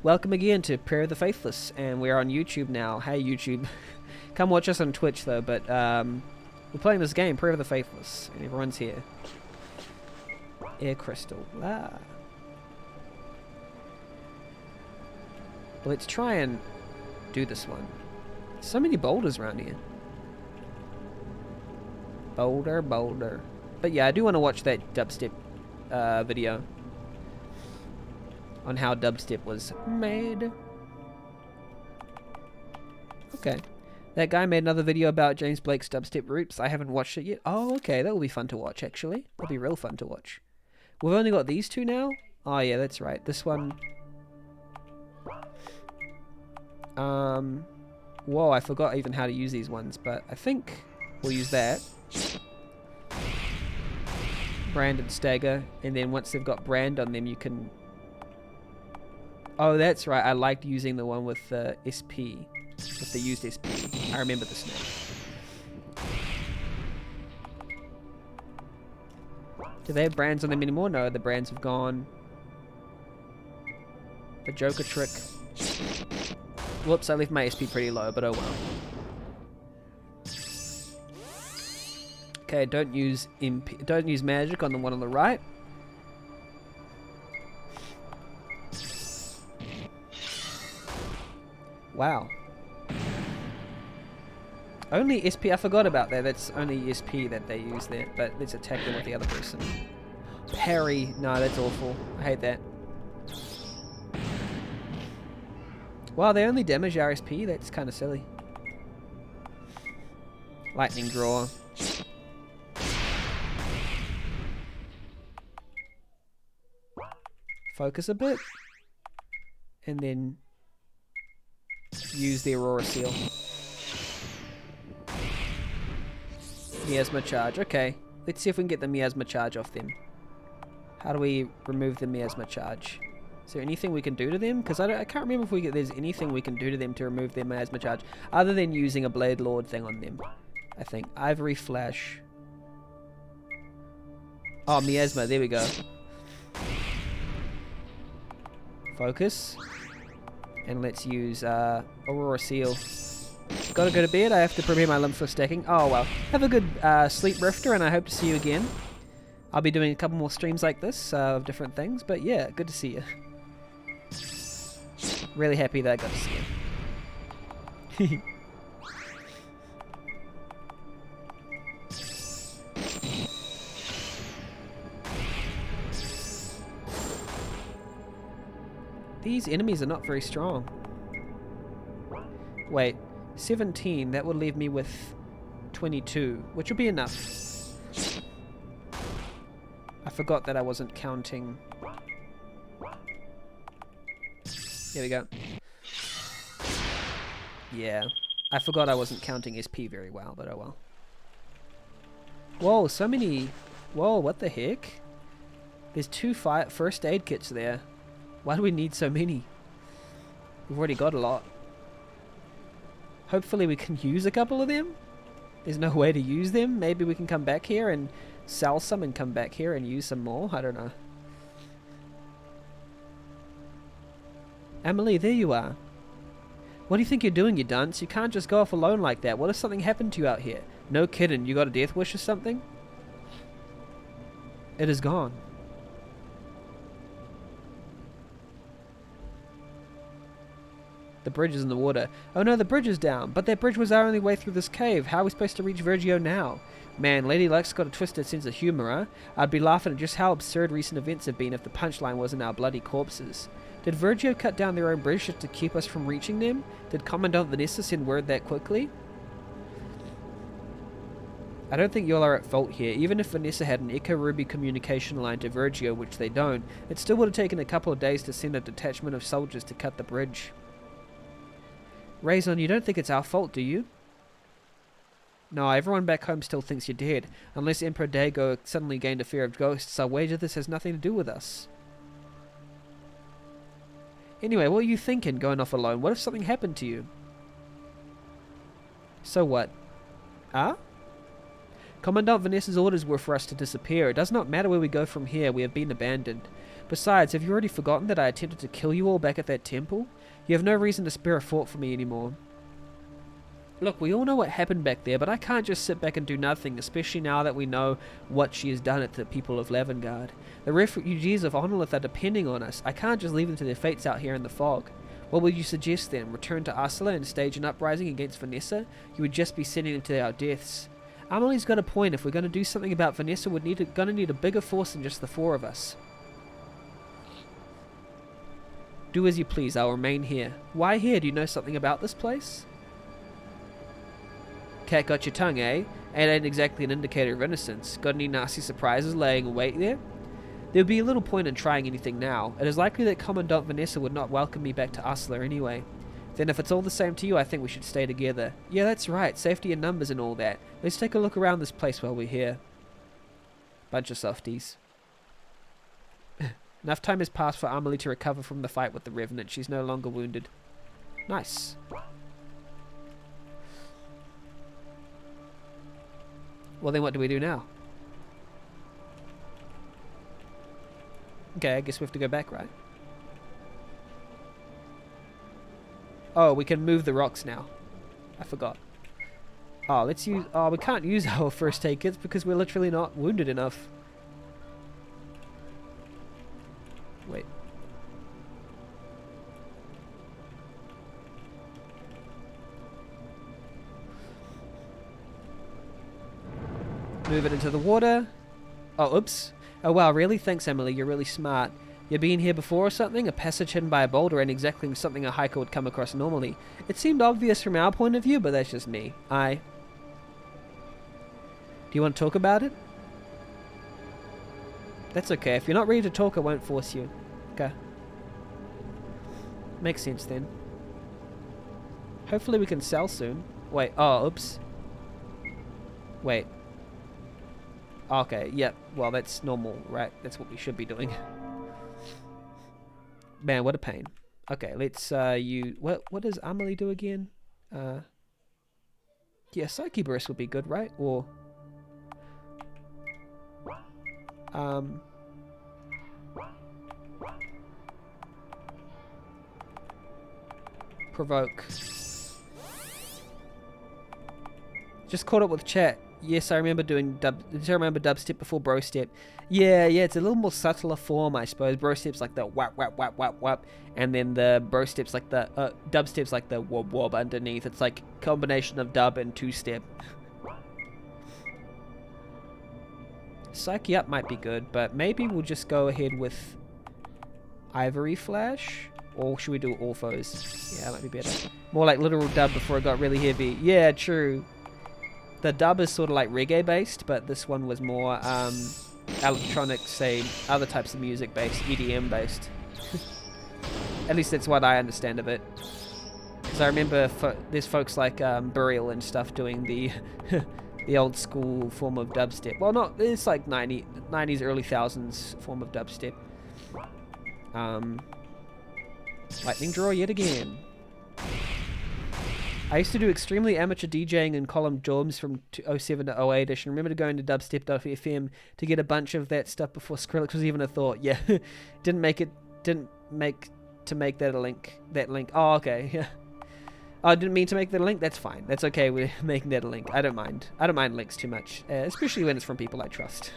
Welcome again to Prayer of the Faithless, and we're on YouTube now. Hey YouTube, come watch us on Twitch though. But we're playing this game, Prayer of the Faithless, and everyone's here. Air crystal. Ah. Let's try and do this one. So many boulders around here. Boulder, boulder. But yeah, I do want to watch that dubstep video on how dubstep was made. Okay. That guy made another video about James Blake's dubstep roots. I haven't watched it yet. Oh, okay. That will be fun to watch, actually. That'll be real fun to watch. We've only got these two now? Oh, yeah, that's right. This one... Whoa, I forgot even how to use these ones, but I think we'll use that. Brand and stagger, and then once they've got brand on them, you can... Oh, that's right. I liked using the one with the SP. With the used SP. I remember this now. Do they have brands on them anymore? No, the brands have gone. The Joker trick. Whoops, I left my SP pretty low, but oh well. Okay, don't use magic on the one on the right. Wow. Only SP, I forgot about that. That's only SP that they use there. But let's attack them with the other person. Parry. No, that's awful. I hate that. Wow, they only damage our SP? That's kind of silly. Lightning draw. Focus a bit. And then use the Aurora Seal. Miasma charge. Okay. Let's see if we can get the miasma charge off them. How do we remove the miasma charge? Is there anything we can do to them? Because I can't remember if there's anything we can do to them to remove their miasma charge, other than using a Blade Lord thing on them. I think. Ivory Flash. Oh, miasma. There we go. Focus. And let's use Aurora Seal. Gotta go to bed. I have to prepare my limbs for stacking. Oh well. Have a good sleep, Rifter, and I hope to see you again. I'll be doing a couple more streams like this of different things, but yeah, good to see you. Really happy that I got to see you. These enemies are not very strong. Wait, 17, that would leave me with 22, which will be enough. I forgot that I wasn't counting. There we go. Yeah, I forgot I wasn't counting SP very well, but oh well. Whoa, so many... Whoa, what the heck? There's two first aid kits there. Why do we need so many? We've already got a lot. Hopefully we can use a couple of them. There's no way to use them. Maybe we can come back here and sell some and come back here and use some more. I don't know. Emily, there you are. What do you think you're doing, you dunce? You can't just go off alone like that. What if something happened to you out here? No kidding. You got a death wish or something? It is gone. The bridge is in the water. Oh no, the bridge is down. But that bridge was our only way through this cave. How are we supposed to reach Virgio now? Man, Lady Luck's got a twisted sense of humor, huh? I'd be laughing at just how absurd recent events have been if the punchline wasn't our bloody corpses. Did Virgio cut down their own bridge just to keep us from reaching them? Did Commandant Vanessa send word that quickly? I don't think y'all are at fault here. Even if Vanessa had an Echo Ruby communication line to Virgio, which they don't, it still would have taken a couple of days to send a detachment of soldiers to cut the bridge. Raison, you don't think it's our fault, do you? No, everyone back home still thinks you're dead. Unless Emperor Dago suddenly gained a fear of ghosts, I wager this has nothing to do with us. Anyway, what are you thinking, going off alone? What if something happened to you? So what? Huh? Commandant Vanessa's orders were for us to disappear. It does not matter where we go from here. We have been abandoned. Besides, have you already forgotten that I attempted to kill you all back at that temple? You have no reason to spare a thought for me anymore. Look, we all know what happened back there, but I can't just sit back and do nothing, especially now that we know what she has done at the people of Lavengard. The refugees of Onolith are depending on us. I can't just leave them to their fates out here in the fog. What would you suggest then? Return to Ursula and stage an uprising against Vanessa? You would just be sending them to our deaths. Amelie's got a point. If we're going to do something about Vanessa, we're going to need a bigger force than just the four of us. Do as you please. I'll remain here. Why here? Do you know something about this place? Cat got your tongue, eh? It ain't exactly an indicator of innocence. Got any nasty surprises laying in wait there? There would be little point in trying anything now. It is likely that Commandant Vanessa would not welcome me back to Ursula anyway. Then if it's all the same to you, I think we should stay together. Yeah, that's right. Safety in numbers and all that. Let's take a look around this place while we're here. Bunch of softies. Enough time has passed for Amelie to recover from the fight with the Revenant. She's no longer wounded. Nice. Well, then what do we do now? Okay, I guess we have to go back, right? Oh, we can move the rocks now. I forgot. Oh, let's use... Oh, we can't use our first aid kits because we're literally not wounded enough. Wait. Move it into the water. Oh, oops. Oh, wow, really? Thanks, Emily. You're really smart. You been here before or something? A passage hidden by a boulder ain't exactly something a hiker would come across normally. It seemed obvious from our point of view, but that's just me. Do you want to talk about it? That's okay. If you're not ready to talk, I won't force you. Okay. Makes sense then. Hopefully we can sell soon. Wait. Oh, oops. Wait. Okay, yep. Well, that's normal, right? That's what we should be doing. Man, what a pain. Okay, let's what does Amelie do again? Yeah, Psyche Burst would be good, right? Or provoke. Just caught up with chat. Yes, I remember doing dubstep before bro step. Yeah, it's a little more subtler form, I suppose. Bro step's like the whap whap whap whap whap, and then the bro step's like the dubstep's like the wob wob underneath. It's like combination of dub and two step. Psyche up might be good, but maybe we'll just go ahead with Ivory Flash, or should we do Orphos? Yeah, that might be better. More like literal dub before it got really heavy. Yeah, true. The dub is sort of like reggae based, but this one was more electronic, say, other types of music based, EDM based. At least that's what I understand of it. Because I remember there's folks like Burial and stuff doing the the old school form of dubstep. Well, not, it's like 90s, early thousands form of dubstep. Lightning draw yet again. I used to do extremely amateur DJing in column jobs from 07 to 08ish, and remember going to dubstep.fm to get a bunch of that stuff before Skrillex was even a thought. Yeah, didn't make that a link. That link. Oh, okay. Yeah. Oh, I didn't mean to make that a link. That's fine. That's okay. We're making that a link. I don't mind. I don't mind links too much, especially when it's from people I trust.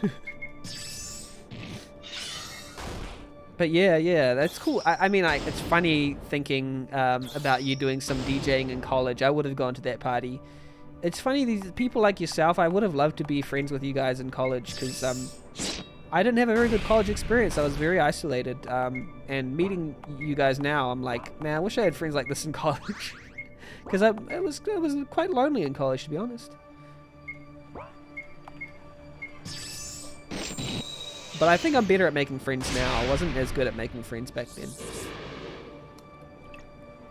But yeah, that's cool. I mean, it's funny thinking about you doing some DJing in college. I would have gone to that party. It's funny, these people like yourself, I would have loved to be friends with you guys in college, because I didn't have a very good college experience. I was very isolated. And meeting you guys now, I'm like, man, I wish I had friends like this in college. Because it was quite lonely in college, to be honest. But I think I'm better at making friends now. I wasn't as good at making friends back then.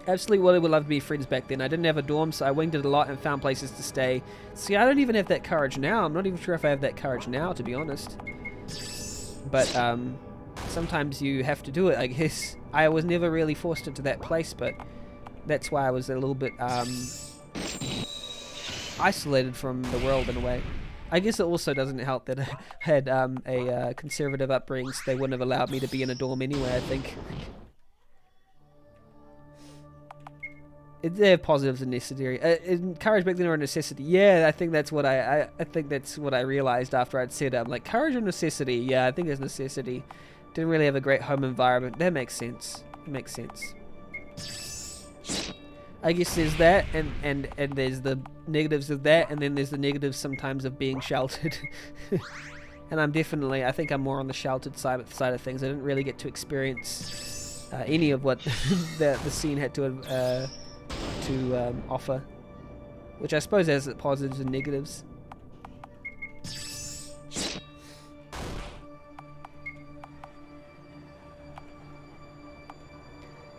Absolutely would love to be friends back then. I didn't have a dorm, so I winged it a lot and found places to stay. See, I don't even have that courage now. I'm not even sure if I have that courage now, to be honest. But sometimes you have to do it, I guess. I was never really forced into that place, but that's why I was a little bit isolated from the world in a way. I guess it also doesn't help that I had a conservative upbringing, so they wouldn't have allowed me to be in a dorm anyway, I think. They're positives and necessary. Courage back then or a necessity? Yeah, I think that's what I think that's what I realized after I'd said like courage or necessity. Yeah, I think it's necessity. Didn't really have a great home environment. That makes sense. It makes sense. I guess there's that, and there's the negatives of that, and then there's the negatives sometimes of being sheltered. And I think I'm more on the sheltered side of things. I didn't really get to experience any of what the scene had to offer, which I suppose has positives and negatives.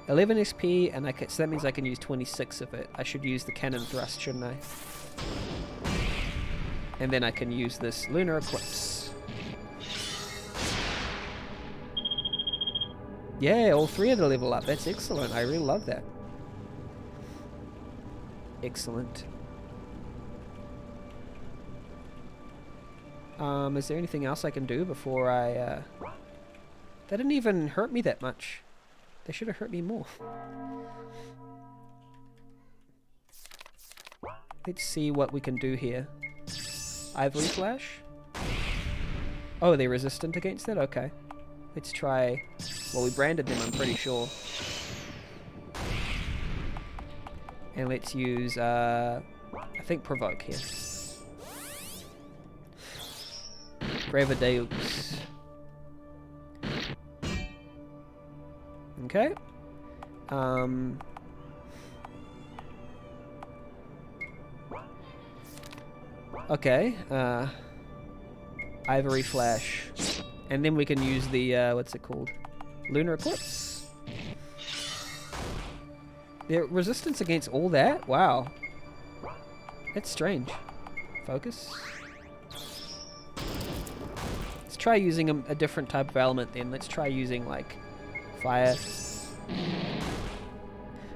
$11 SP, and so that means I can use 26 of it. I should use the cannon thrust, shouldn't I? And then I can use this lunar eclipse. Yeah, all three of the level up. That's excellent. I really love that. Excellent. Is there anything else I can do before I... That didn't even hurt me that much. They should have hurt me more. Let's see what we can do here. Ivory Flash? Oh, they're resistant against that? Okay. Let's try... Well, we branded them, I'm pretty sure. And let's use, I think Provoke here. Gravideux. Okay. Okay. Ivory Flash. And then we can use the, what's it called? Lunar Eclipse. Their resistance against all that? Wow. That's strange. Focus. Let's try using a different type of element then. Let's try using, like, fire.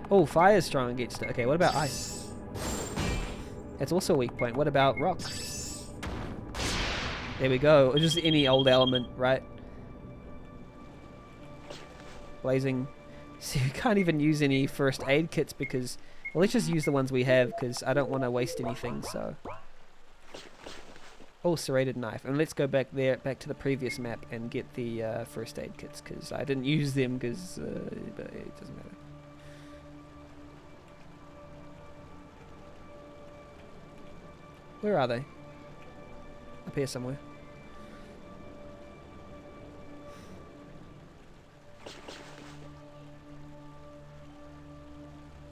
Oh, fire is strong against it. Okay, what about ice? That's also a weak point. What about rock? There we go. Just any old element, right? Blazing. See, we can't even use any first aid kits because... Well, let's just use the ones we have because I don't want to waste anything, so... Oh, serrated knife. And let's go back there, back to the previous map and get the first aid kits because I didn't use them because... but it doesn't matter. Where are they? Up here somewhere.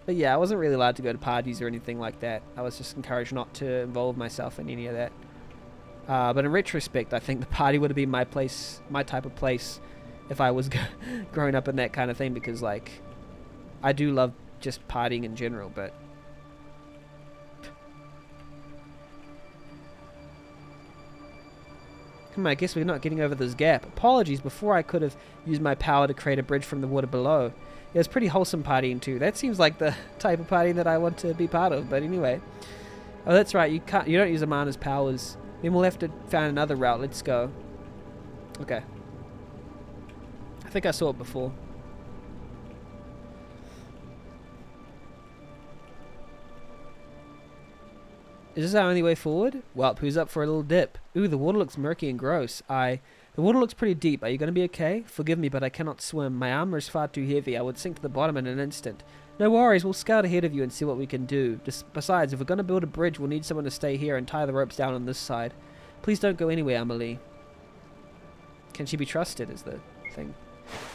But yeah, I wasn't really allowed to go to parties or anything like that. I was just encouraged not to involve myself in any of that. But in retrospect, I think the party would have been my place, my type of place, if I was growing up in that kind of thing. Because, like, I do love just partying in general, but... I guess we're not getting over this gap. Apologies, before I could have used my power to create a bridge from the water below. It was pretty wholesome partying too. That seems like the type of partying that I want to be part of, but anyway. Oh, that's right, you don't use Amana's powers. Then we'll have to find another route. Let's go. Okay. I think I saw it before. Is this our only way forward? Well, who's up for a little dip? Ooh, the water looks murky and gross. The water looks pretty deep. Are you going to be okay? Forgive me, but I cannot swim. My armor is far too heavy. I would sink to the bottom in an instant. No worries, we'll scout ahead of you and see what we can do. Besides, if we're going to build a bridge, we'll need someone to stay here and tie the ropes down on this side. Please don't go anywhere, Amelie. Can she be trusted is the thing.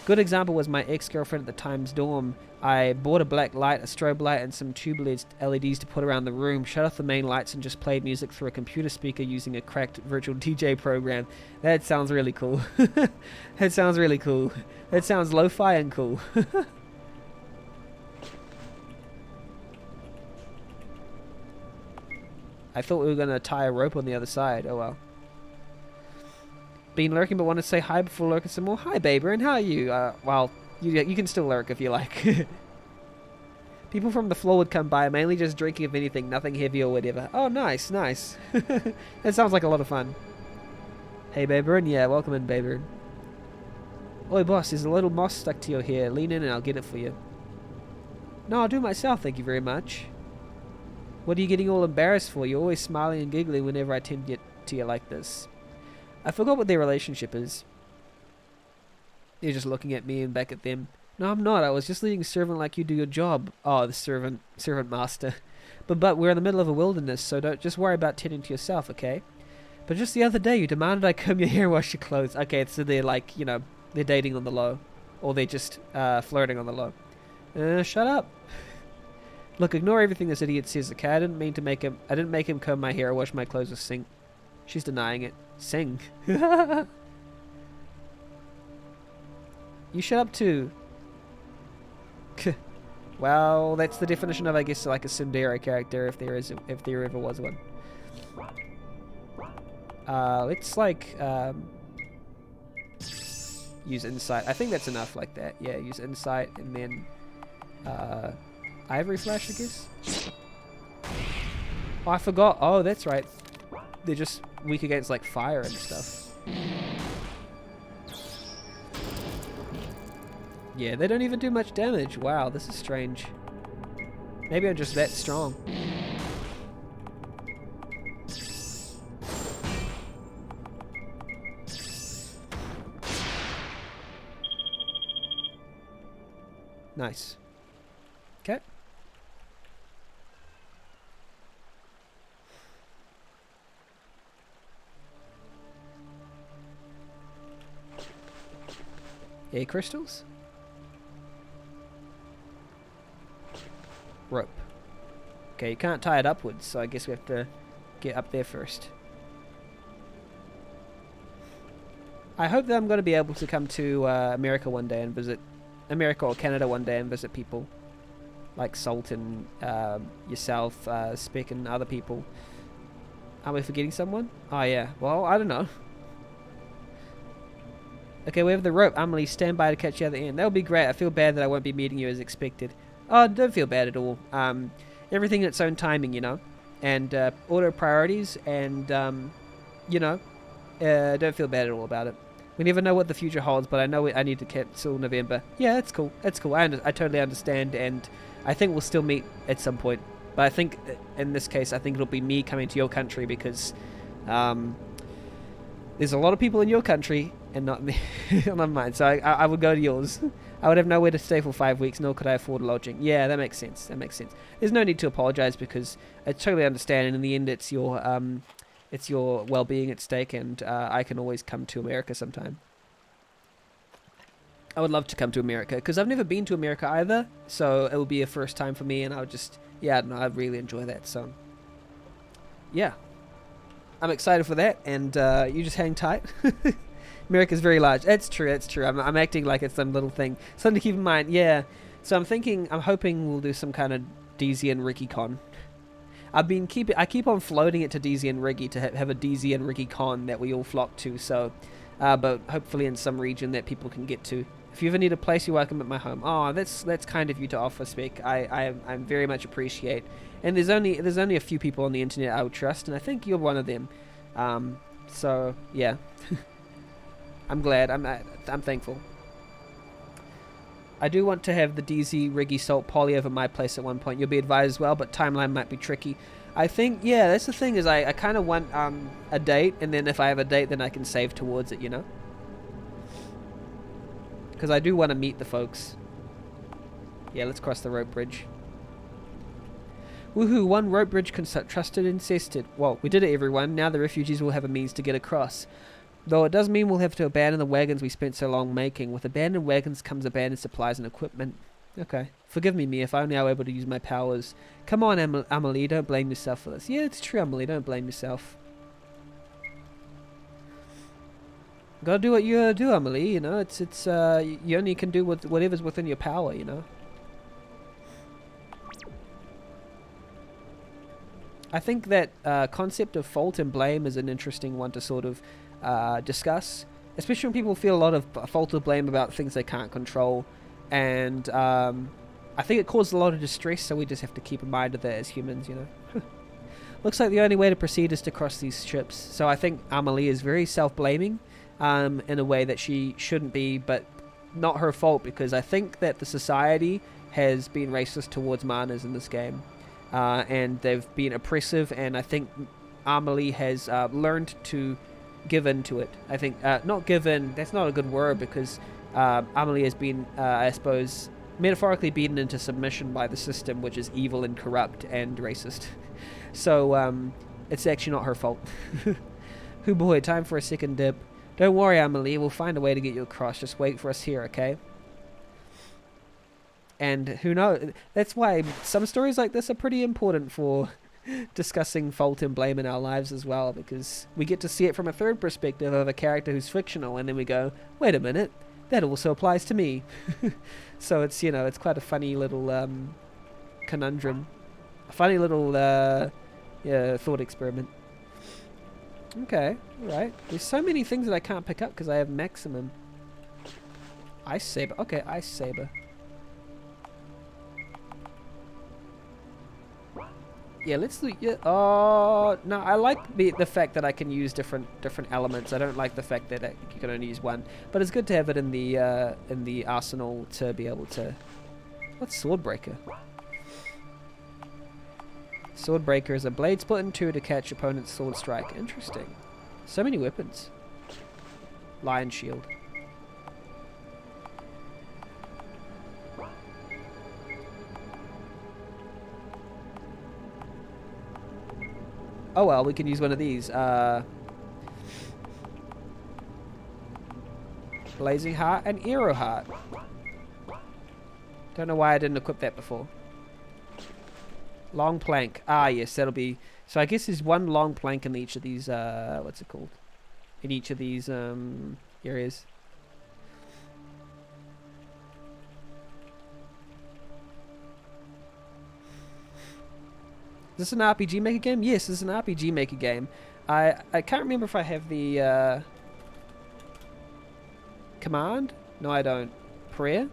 Good example was my ex-girlfriend at the time's dorm. I bought a black light, a strobe light, and some tube-lit LEDs to put around the room, shut off the main lights, and just played music through a computer speaker using a cracked virtual DJ program. That sounds really cool. That sounds really cool. That sounds lo-fi and cool. I thought we were going to tie a rope on the other side. Oh well. Been lurking but want to say hi before lurking some more. Hi, Baber, and how are you? Well, you can still lurk if you like. People from the floor would come by, mainly just drinking if anything, nothing heavy or whatever. Oh, nice, nice. That sounds like a lot of fun. Hey, Baberin. Yeah, welcome in, Baberin. Oi, boss, there's a little moss stuck to your hair. Lean in and I'll get it for you. No, I'll do it myself, thank you very much. What are you getting all embarrassed for? You're always smiling and giggling whenever I tend to get to you like this. I forgot what their relationship is. You're just looking at me and back at them. No, I'm not. I was just letting a servant like you do your job. Oh, the servant master. But we're in the middle of a wilderness, so don't just worry about tending to yourself, okay? But just the other day, you demanded I comb your hair and wash your clothes. Okay, so they're like, you know, they're dating on the low. Or they're just flirting on the low. Shut up. Look, ignore everything this idiot says, okay? I didn't make him comb my hair or wash my clothes or sing. She's denying it. Sing. You shut up too. Well, that's the definition of, I guess, like a Sunder character, if there ever was one. Let's like use insight. I think that's enough like that. Yeah, use insight and then ivory flash, I guess. Oh, I forgot. Oh, that's right. They're just weak against like fire and stuff. Yeah, they don't even do much damage. Wow, this is strange. Maybe I'm just that strong. Nice. Okay. Air crystals? Rope. Okay, you can't tie it upwards, so I guess we have to get up there first. I hope that I'm going to be able to come to America one day and visit America or Canada one day and visit people like Salt and yourself, Speck and other people. Are we forgetting someone? Oh yeah, well, I don't know. Okay, we have the rope. Amelie, stand by to catch you at the end. That would be great. I feel bad that I won't be meeting you as expected. Oh, don't feel bad at all. Everything in its own timing, you know. And auto priorities and, you know, don't feel bad at all about it. We never know what the future holds, but I know I need to cancel November. Yeah, that's cool. That's cool. I totally understand, and I think we'll still meet at some point. But I think, in this case, I think it'll be me coming to your country because there's a lot of people in your country and not me, not mine. So I would go to yours. I would have nowhere to stay for 5 weeks, nor could I afford lodging. Yeah, that makes sense. That makes sense. There's no need to apologize because I totally understand, and in the end, it's your well-being at stake, and I can always come to America sometime. I would love to come to America because I've never been to America either, so it will be a first time for me, and I would just, yeah, no, I'd really enjoy that. So, yeah, I'm excited for that, and you just hang tight. America's very large. That's true. That's true. I'm acting like it's some little thing. Something to keep in mind. Yeah. So I'm hoping we'll do some kind of DZ and Ricky con. I keep on floating it to DZ and Riggy to have a DZ and Riggy con that we all flock to. So, but hopefully in some region that people can get to. If you ever need a place, you're welcome at my home. Oh, that's kind of you to offer, Speck. I very much appreciate. And there's only a few people on the internet I would trust, and I think you're one of them. So yeah, I'm glad. I'm thankful. I do want to have the DZ Riggy Salt Poly over my place at one point. You'll be advised as well, but timeline might be tricky. I think, yeah, that's the thing is I kind of want a date, and then if I have a date, then I can save towards it, you know? Because I do want to meet the folks. Yeah, let's cross the rope bridge. Woohoo, one rope bridge trusted and cested. Well, we did it, everyone. Now the refugees will have a means to get across. Though it does mean we'll have to abandon the wagons we spent so long making. With abandoned wagons comes abandoned supplies and equipment. Okay. Forgive me, if only I were able to use my powers. Come on, Amelie, don't blame yourself for this. Yeah, it's true, Amelie, don't blame yourself. Gotta do what you gotta do, Amelie, you know, it's you only can do whatever's within your power, you know. I think that concept of fault and blame is an interesting one to sort of discuss, especially when people feel a lot of fault or blame about things they can't control, and I think it caused a lot of distress, so we just have to keep in mind of that as humans, you know. Looks like the only way to proceed is to cross these ships. So I think Amelie is very self-blaming in a way that she shouldn't be, but not her fault, because I think that the society has been racist towards Manas in this game. And they've been oppressive, and I think Amelie has learned to give in to it. I think, not give in, that's not a good word, because Amelie has been, I suppose, metaphorically beaten into submission by the system, which is evil and corrupt and racist. So it's actually not her fault. Hoo boy, time for a second dip. Don't worry, Amelie, we'll find a way to get you across. Just wait for us here, okay? And who knows? That's why some stories like this are pretty important for discussing fault and blame in our lives as well, because we get to see it from a third perspective of a character who's fictional, and then we go, wait a minute, that also applies to me. So it's, you know, it's quite a funny little conundrum, a funny little thought experiment. Okay, alright. There's so many things that I can't pick up because I have maximum. Ice Saber. Okay, Ice Saber. Yeah, let's do. Yeah. Oh no, I like the fact that I can use different elements. I don't like the fact that you can only use one. But it's good to have it in the arsenal to be able to. What's Swordbreaker? Swordbreaker is a blade split in two to catch opponent's sword strike. Interesting. So many weapons. Lion shield. Oh well, we can use one of these. Blazing Heart and Arrow Heart. Don't know why I didn't equip that before. Long plank. Ah, yes, that'll be... So I guess there's one long plank in each of these, what's it called? In each of these, areas. Is this an RPG Maker game? Yes, this is an RPG Maker game. I can't remember if I have the, command? No, I don't. Prayer?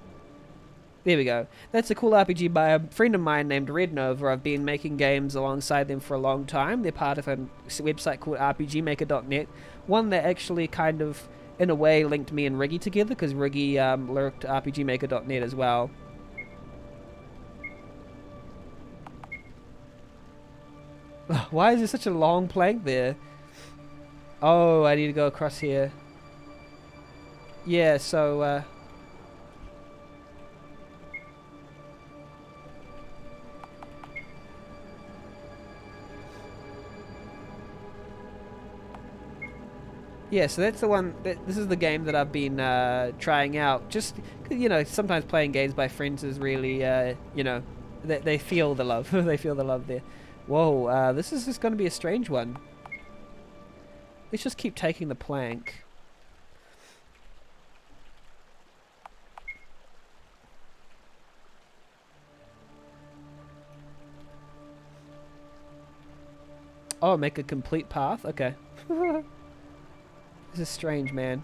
There we go. That's a cool RPG by a friend of mine named Red Nova. I've been making games alongside them for a long time. They're part of a website called RPGmaker.net. One that actually kind of, in a way, linked me and Riggy together, because Riggy lurked RPGmaker.net as well. Why is there such a long plank there? Oh, I need to go across here. Yeah, so... Yeah, so that's the one. This is the game that I've been trying out. Just, you know, sometimes playing games by friends is really, you know, they feel the love. They feel the love there. Whoa, this is just going to be a strange one. Let's just keep taking the plank. Oh, make a complete path? Okay. This is strange, man.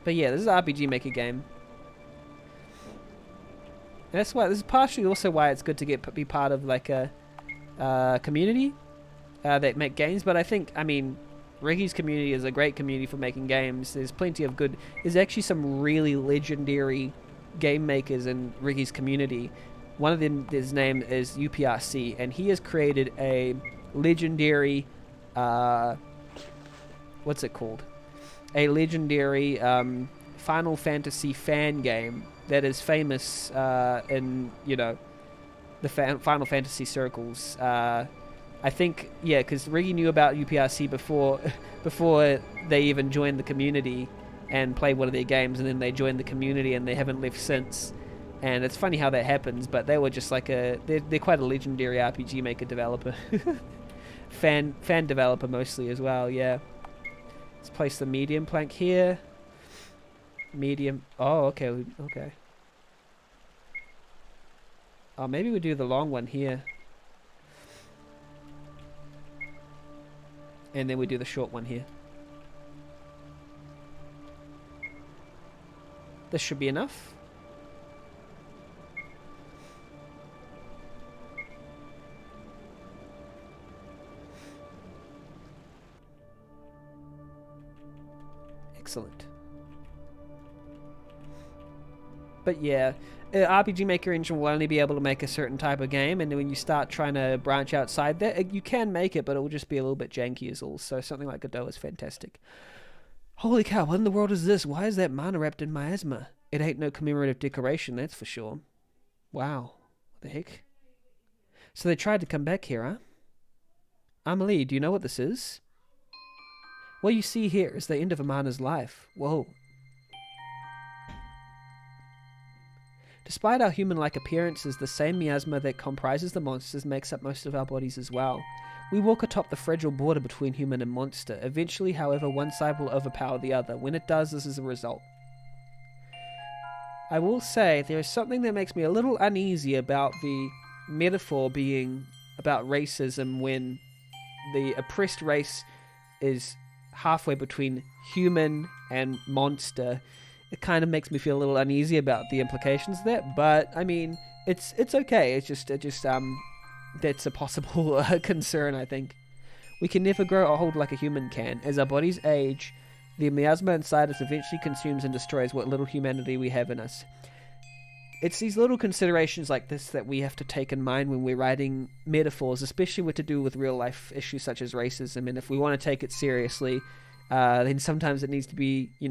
But yeah, this is an RPG Maker game. And that's why, this is partially also why it's good to be part of like a community that make games. But I think, I mean, Riggy's community is a great community for making games. There's plenty of good, there's actually some really legendary game makers in Riggy's community. One of them, his name is UPRC, and he has created a legendary, what's it called? A legendary Final Fantasy fan game that is famous in, you know, the Final Fantasy circles. I think, yeah, because Riggy knew about UPRC before they even joined the community and played one of their games, and then they joined the community and they haven't left since. And it's funny how that happens, but they were just like they're quite a legendary RPG Maker developer. fan developer mostly as well, yeah. Let's place the medium plank here. Medium. Oh, okay, okay. Oh, maybe we do the long one here. And then we do the short one here. This should be enough. Excellent. But yeah, RPG Maker Engine will only be able to make a certain type of game, and when you start trying to branch outside that, you can make it, but it will just be a little bit janky as all. So something like Godot is fantastic. Holy cow, what in the world is this? Why is that mana wrapped in miasma? It ain't no commemorative decoration, that's for sure. Wow. What the heck? So they tried to come back here, huh? Amelie, do you know what this is? What you see here is the end of Amana's life. Whoa. Despite our human-like appearances, the same miasma that comprises the monsters makes up most of our bodies as well. We walk atop the fragile border between human and monster. Eventually, however, one side will overpower the other. When it does, this is the result. I will say, there is something that makes me a little uneasy about the metaphor being about racism when the oppressed race is halfway between human and monster. It kind of makes me feel a little uneasy about the implications of that, but I mean, it's okay. It's just that's a possible concern, I think. We can never grow old like a human can. As our bodies age, the miasma inside us eventually consumes and destroys what little humanity we have in us. It's these little considerations like this that we have to take in mind when we're writing metaphors, especially with to do with real life issues such as racism. And if we want to take it seriously, then sometimes it needs to be, we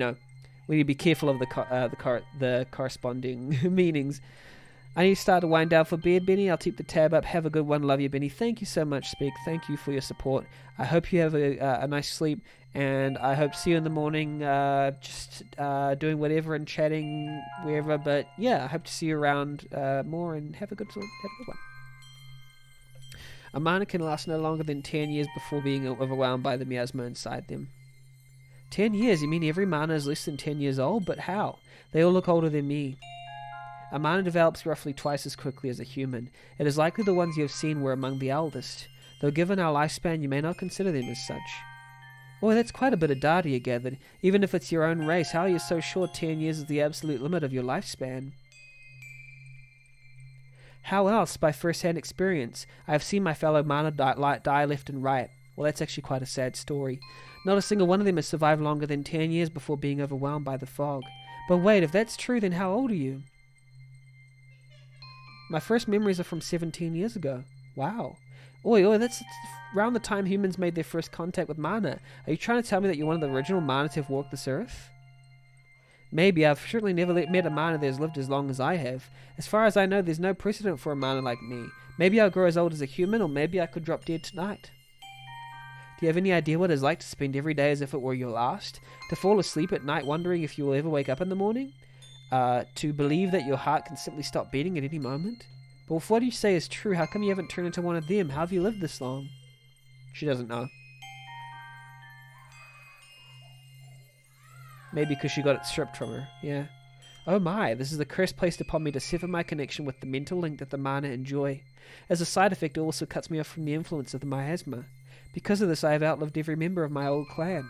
need to be careful of the corresponding meanings. I need to start to wind down for bed, Benny. I'll keep the tab up. Have a good one. Love you, Benny. Thank you so much, Speak. Thank you for your support. I hope you have a nice sleep, and I hope to see you in the morning, just doing whatever and chatting wherever. But yeah, I hope to see you around more, and have a good one. A mana can last no longer than 10 years before being overwhelmed by the miasma inside them. 10 years? You mean every mana is less than 10 years old? But how? They all look older than me. A mana develops roughly twice as quickly as a human. It is likely the ones you have seen were among the eldest, though given our lifespan you may not consider them as such. Boy, that's quite a bit of data you gathered. Even if it's your own race, how are you so sure 10 years is the absolute limit of your lifespan? How else? By first-hand experience. I have seen my fellow mana die left and right. Well, that's actually quite a sad story. Not a single one of them has survived longer than 10 years before being overwhelmed by the fog. But wait, if that's true, then how old are you? My first memories are from 17 years ago. Wow. Oi, that's around the time humans made their first contact with mana. Are you trying to tell me that you're one of the original mana to have walked this earth? Maybe. I've certainly never met a mana that has lived as long as I have. As far as I know, there's no precedent for a mana like me. Maybe I'll grow as old as a human, or maybe I could drop dead tonight. Do you have any idea what it's like to spend every day as if it were your last? To fall asleep at night wondering if you will ever wake up in the morning? To believe that your heart can simply stop beating at any moment? But if what you say is true, how come you haven't turned into one of them? How have you lived this long? She doesn't know. Maybe because she got it stripped from her, yeah. Oh my, this is the curse placed upon me to sever my connection with the mental link that the mana enjoy. As a side effect, it also cuts me off from the influence of the miasma. Because of this, I have outlived every member of my old clan.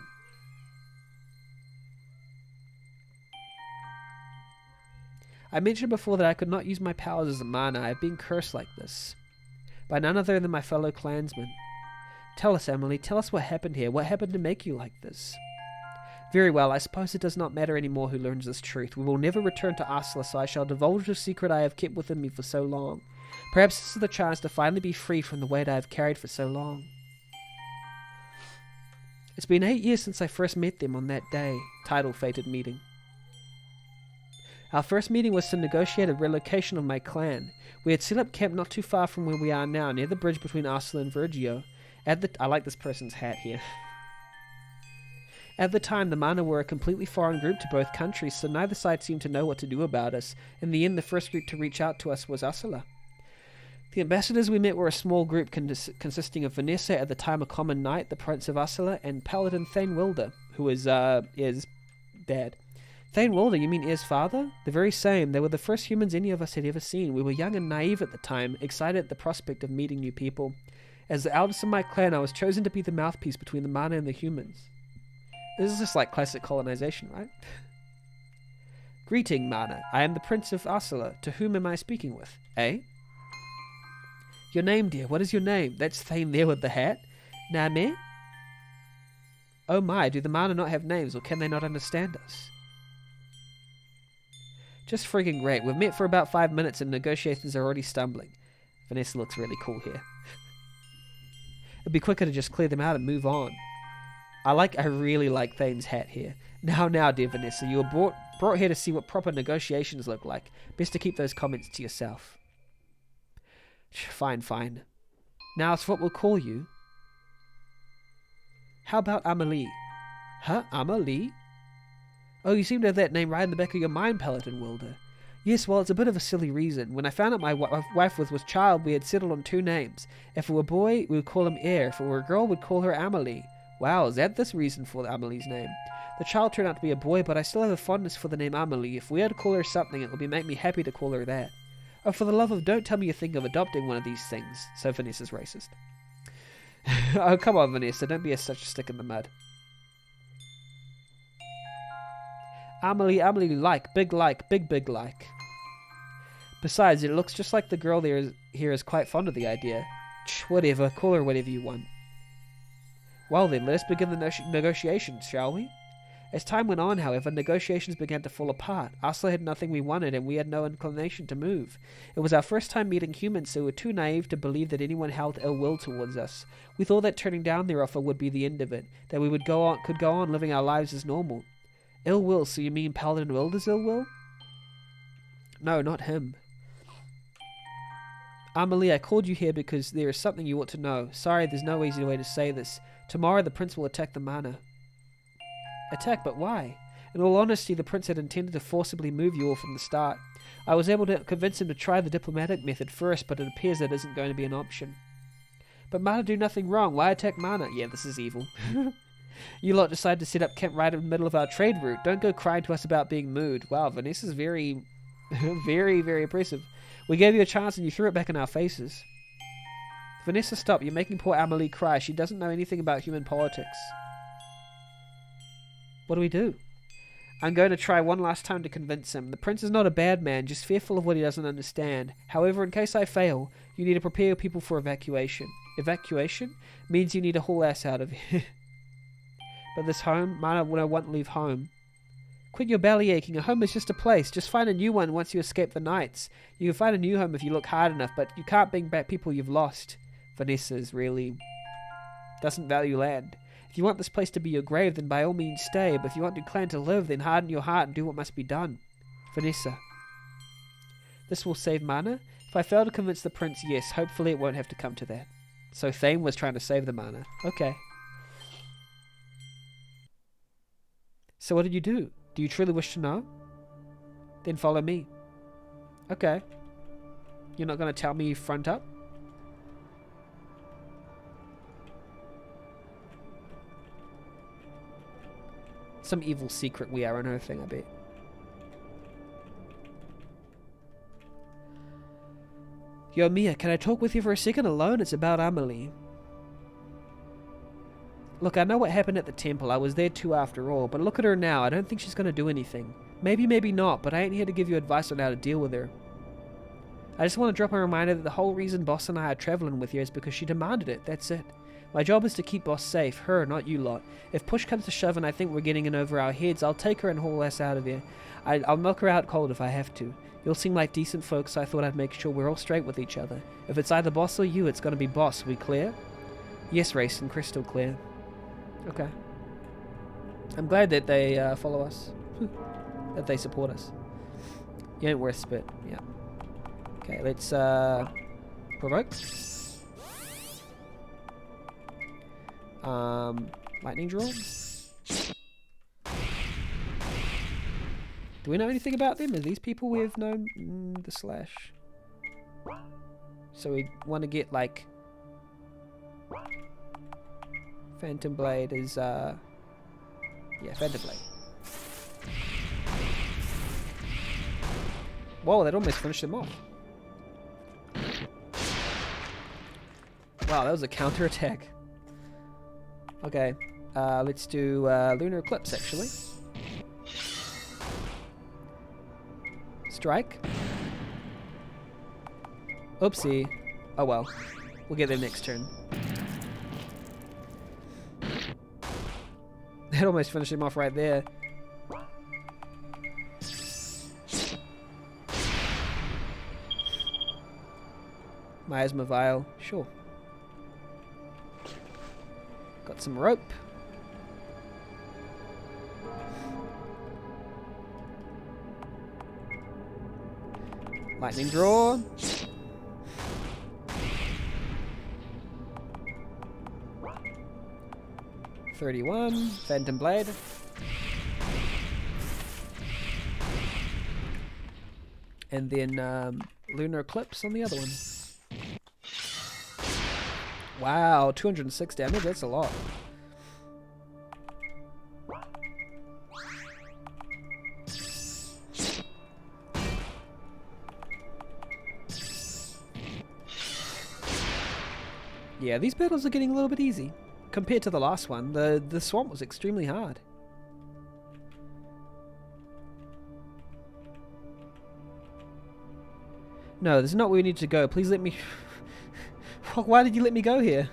I mentioned before that I could not use my powers as a mana. I have been cursed like this. By none other than my fellow clansmen. Tell us, Emily, tell us what happened here. What happened to make you like this? Very well, I suppose it does not matter anymore who learns this truth. We will never return to Asla, so I shall divulge the secret I have kept within me for so long. Perhaps this is the chance to finally be free from the weight I have carried for so long. It's been 8 years since I first met them on that day. Title Fated Meeting. Our first meeting was to negotiate a relocation of my clan. We had set up camp not too far from where we are now, near the bridge between Arslan and Virgio. I like this person's hat here. At the time, the Mana were a completely foreign group to both countries, so neither side seemed to know what to do about us. In the end, the first group to reach out to us was Ursula. The ambassadors we met were a small group consisting of Vanessa, at the time a common knight, the Prince of Ursula, and Paladin Thane Wilder, who is Ir's dad. Thane Wilder, you mean Ir's father? The very same. They were the first humans any of us had ever seen. We were young and naive at the time, excited at the prospect of meeting new people. As the eldest of my clan, I was chosen to be the mouthpiece between the Mana and the humans. This is just like classic colonization, right? Greeting, Mana. I am the Prince of Ursula. To whom am I speaking with? Eh? Your name, dear. What is your name? That's Thane there with the hat. Name? Oh my, do the mana not have names, or can they not understand us? Just freaking great. We've met for about 5 minutes and negotiations are already stumbling. Vanessa looks really cool here. It'd be quicker to just clear them out and move on. I really like Thane's hat here. Now, dear Vanessa, you were brought here to see what proper negotiations look like. Best to keep those comments to yourself. Fine. Now it's what we'll call you. How about Amelie? Huh? Amelie? Oh, you seem to have that name right in the back of your mind, Paladin Wilder. Yes, well, it's a bit of a silly reason. When I found out my wife was with child, we had settled on 2 names. If it were a boy, we would call him Air. If it were a girl, we'd call her Amelie. Wow, is that this reason for Amelie's name? The child turned out to be a boy, but I still have a fondness for the name Amelie. If we had to call her something, it would make me happy to call her that. Oh, for the love of, don't tell me you think of adopting one of these things. So Vanessa's racist. Oh, come on, Vanessa, don't be such a stick in the mud. Amelie, big like. Besides, it looks just like the girl here is quite fond of the idea. Whatever, call her whatever you want. Well then, let us begin the negotiations, shall we? As time went on, however, negotiations began to fall apart. Asla had nothing we wanted, and we had no inclination to move. It was our first time meeting humans, so we were too naive to believe that anyone held ill will towards us. We thought that turning down their offer would be the end of it, that we could go on living our lives as normal. Ill will, so you mean Paladin Wilder's ill will? No, not him. Amelie, I called you here because there is something you ought to know. Sorry, there's no easy way to say this. Tomorrow the prince will attack the manor. Attack, but why? In all honesty, the prince had intended to forcibly move you all from the start. I was able to convince him to try the diplomatic method first, but it appears that isn't going to be an option. But Mana do nothing wrong. Why attack Mana? Yeah, this is evil. You lot decided to set up camp right in the middle of our trade route. Don't go crying to us about being moved. Wow, Vanessa's very, very oppressive. We gave you a chance and you threw it back in our faces. Vanessa, stop. You're making poor Amelie cry. She doesn't know anything about human politics. What do we do? I'm going to try one last time to convince him. The prince is not a bad man, just fearful of what he doesn't understand. However, in case I fail, you need to prepare your people for evacuation. Evacuation? Means you need to haul ass out of here. But this home, Mana won't leave home. Quit your belly aching. A home is just a place. Just find a new one once you escape the nights. You can find a new home if you look hard enough, but you can't bring back people you've lost. Vanessa's really doesn't value land. If you want this place to be your grave, then by all means stay. But if you want your clan to live, then harden your heart and do what must be done. Vanessa. This will save Mana? If I fail to convince the prince, yes. Hopefully it won't have to come to that. So Thane was trying to save the Mana. Okay. So what did you do? Do you truly wish to know? Then follow me. Okay. You're not going to tell me front up? Some evil secret we are unearthing, I bet. Yo, Mia, can I talk with you for a second alone? It's about Amelie. Look, I know what happened at the temple. I was there too after all. But look at her now. I don't think she's going to do anything. Maybe, maybe not. But I ain't here to give you advice on how to deal with her. I just want to drop a reminder that the whole reason Boss and I are traveling with you is because she demanded it. That's it. My job is to keep Boss safe. Her, not you lot. If push comes to shove and I think we're getting in over our heads, I'll take her and haul us out of here. I'll milk her out cold if I have to. You'll seem like decent folks, so I thought I'd make sure we're all straight with each other. If it's either Boss or you, it's going to be Boss. We clear? Yes, Racing. Crystal clear. Okay. I'm glad that they follow us. That they support us. You ain't worth spit. Yeah. Okay, let's provoke. Lightning draw. Do we know anything about them? Are these people we've known? The slash. So we want to get like Phantom Blade is yeah, Phantom Blade. Whoa, that almost finished them off. Wow, that was a counter attack. Okay, let's do Lunar Eclipse actually. Strike. Oopsie. Oh well. We'll get there next turn. That almost finished him off right there. Miasma vial. Sure. Got some rope. Lightning draw. $31. Phantom blade. And then lunar eclipse on the other one. Wow, 206 damage. That's a lot. Yeah, these battles are getting a little bit easy. Compared to the last one, the swamp was extremely hard. No, this is not where we need to go. Please let me... Why did you let me go here?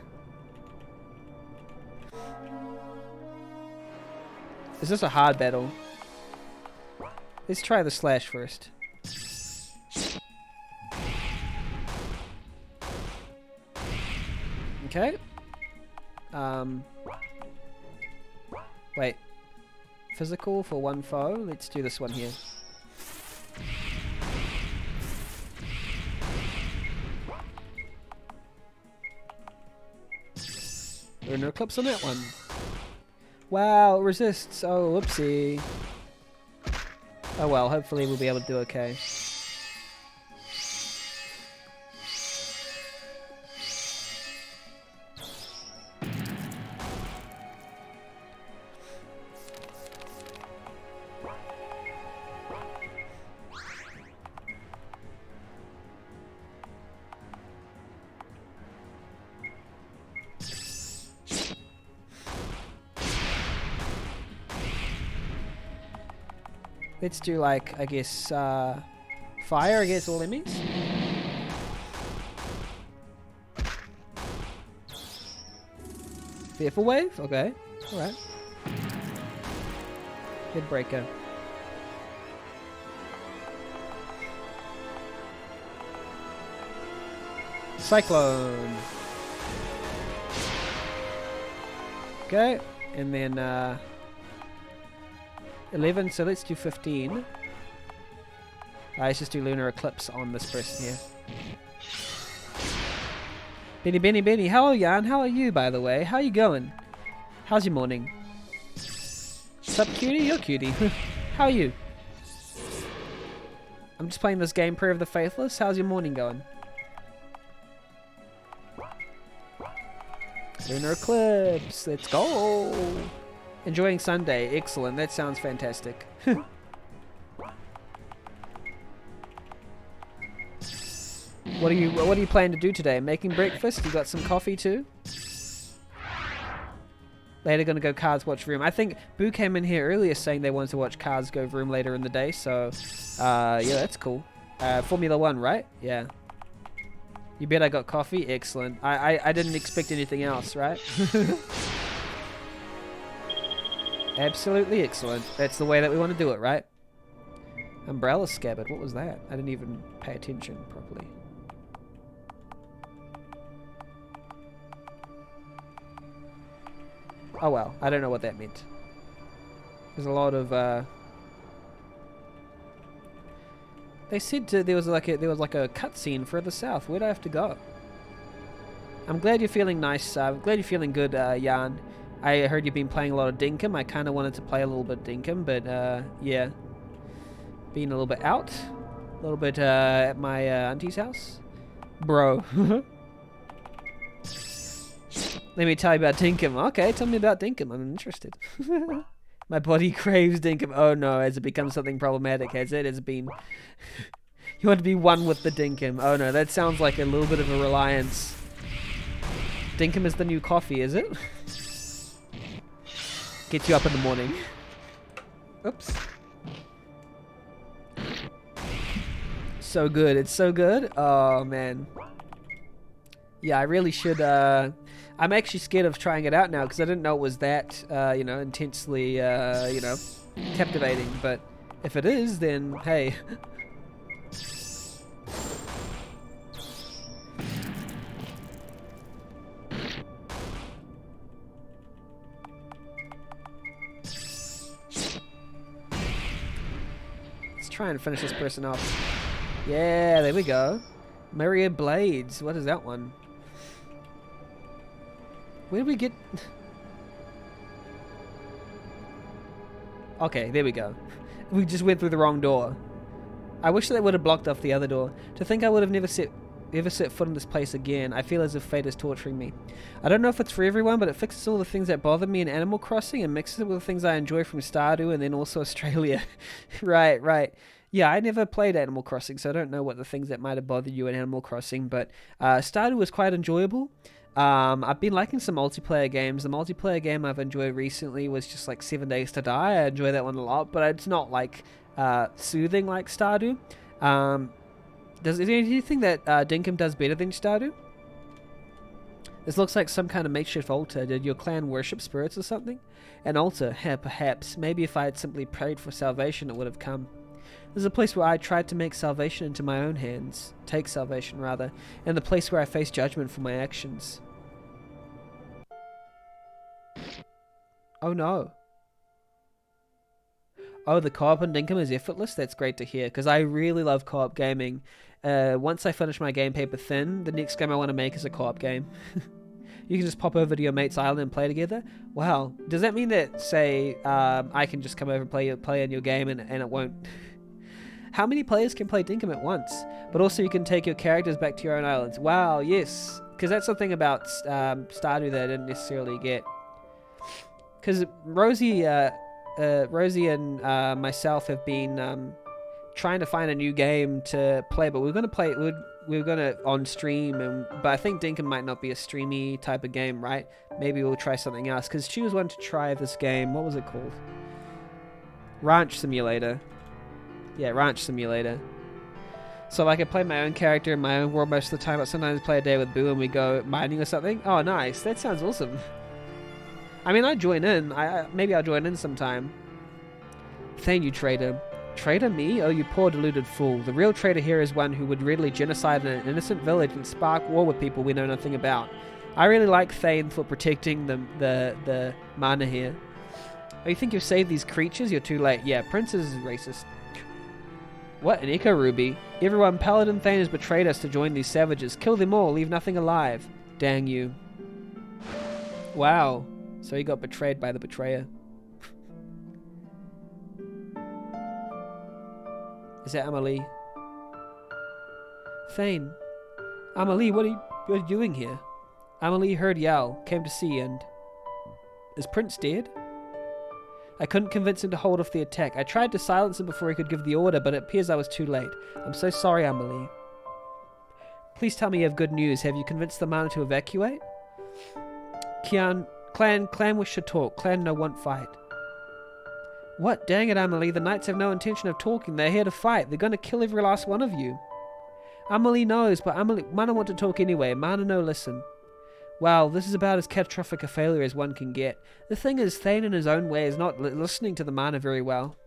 Is this a hard battle? Let's try the slash first. Okay. Wait. Physical for one foe. Let's do this one here. Lunar eclipse on that one. Wow, it resists. Oh, whoopsie. Oh well, hopefully we'll be able to do okay. Let's do like, I guess, fire against all enemies. Fearful wave? Okay. Alright. Headbreaker. Cyclone. Okay. And then, 11, so let's do 15. Let's just do Lunar Eclipse on this person here. Benny, hello Jan, how are you by the way? How are you going? How's your morning? Sup cutie? You're cutie. How are you? I'm just playing this game, Prayer of the Faithless. How's your morning going? Lunar Eclipse, let's go! Enjoying Sunday. Excellent. That sounds fantastic. What do you plan to do today? Making breakfast? You got some coffee too? Later gonna go Cards Watch Room. I think Boo came in here earlier saying they wanted to watch Cards Go Room later in the day, so yeah, that's cool. Formula 1, right? Yeah. You bet I got coffee? Excellent. I didn't expect anything else, right? Absolutely excellent. That's the way that we want to do it, right? Umbrella scabbard. What was that? I didn't even pay attention properly. Oh well, I don't know what that meant. There's a lot of they said there was like a cutscene further south. Where do I have to go? I'm glad you're feeling nice. I'm glad you're feeling good, Jan. I heard you've been playing a lot of Dinkum. I kind of wanted to play a little bit Dinkum, but yeah. Being a little bit out. A little bit at my auntie's house. Bro. Let me tell you about Dinkum. Okay, tell me about Dinkum. I'm interested. My body craves Dinkum. Oh no, has it become something problematic? Has it? Has it been... You want to be one with the Dinkum. Oh no, that sounds like a little bit of a reliance. Dinkum is the new coffee, is it? Gets you up in the morning. Oops. So good. It's so good. Oh, man. Yeah, I really should. I'm actually scared of trying it out now because I didn't know it was that, intensely, captivating. But if it is, then hey. Let's try and finish this person off. Yeah, there we go. Myriad Blades. What is that one? Where did we get... Okay, there we go. We just went through the wrong door. I wish they would have blocked off the other door. To think I would have never set foot in this place again. I feel as if fate is torturing me. I don't know if it's for everyone, but it fixes all the things that bother me in Animal Crossing and mixes it with the things I enjoy from Stardew and then also Australia. Right. Yeah, I never played Animal Crossing, so I don't know what the things that might have bothered you in Animal Crossing, but Stardew was quite enjoyable. I've been liking some multiplayer games. The multiplayer game I've enjoyed recently was just like 7 Days to Die. I enjoy that one a lot, but it's not like soothing like Stardew. Do you think that Dinkum does better than Stardew? This looks like some kind of makeshift altar. Did your clan worship spirits or something? An altar? Yeah, perhaps. Maybe if I had simply prayed for salvation, it would have come. This is a place where I tried to make salvation into my own hands. Take salvation, rather. And the place where I face judgment for my actions. Oh no. Oh, the co-op on Dinkum is effortless? That's great to hear, because I really love co-op gaming. Once I finish my game paper thin, the next game I want to make is a co-op game. You can just pop over to your mate's island and play together? Wow. Does that mean that, say, I can just come over and play in your game and it won't... How many players can play Dinkum at once? But also you can take your characters back to your own islands. Wow, yes. Because that's something about Stardew that I didn't necessarily get. Because Rosie and myself have been trying to find a new game to play, but we're going to on stream, but I think Dinkum might not be a streamy type of game, right? Maybe we'll try something else, because she was wanting to try this game. What was it called? Ranch Simulator. Yeah, Ranch Simulator. So like I play my own character in my own world most of the time, but sometimes I play a day with Boo and we go mining or something. Oh, nice. That sounds awesome. I mean, I'd join in. Maybe I'll join in sometime. Thank you, traitor. Traitor me? Oh, you poor deluded fool. The real traitor here is one who would readily genocide an innocent village and spark war with people we know nothing about. I really like Thane for protecting the mana here. Oh, you think you've saved these creatures? You're too late. Yeah, Princess is racist. What? An Echo Ruby? Everyone, Paladin Thane has betrayed us to join these savages. Kill them all, leave nothing alive. Dang you. Wow. So he got betrayed by the betrayer. Is that Amelie? Thane. Amelie, what are you doing here? Amelie heard Yell, came to see, and... Is Prince dead? I couldn't convince him to hold off the attack. I tried to silence him before he could give the order, but it appears I was too late. I'm so sorry, Amelie. Please tell me you have good news. Have you convinced the mana to evacuate? Clan wish to talk. Clan no want fight. What? Dang it, Amelie. The knights have no intention of talking. They're here to fight. They're going to kill every last one of you. Amelie knows, but Mana want to talk anyway. Mana no listen. Wow, this is about as catastrophic a failure as one can get. The thing is, Thane in his own way is not listening to the Mana very well.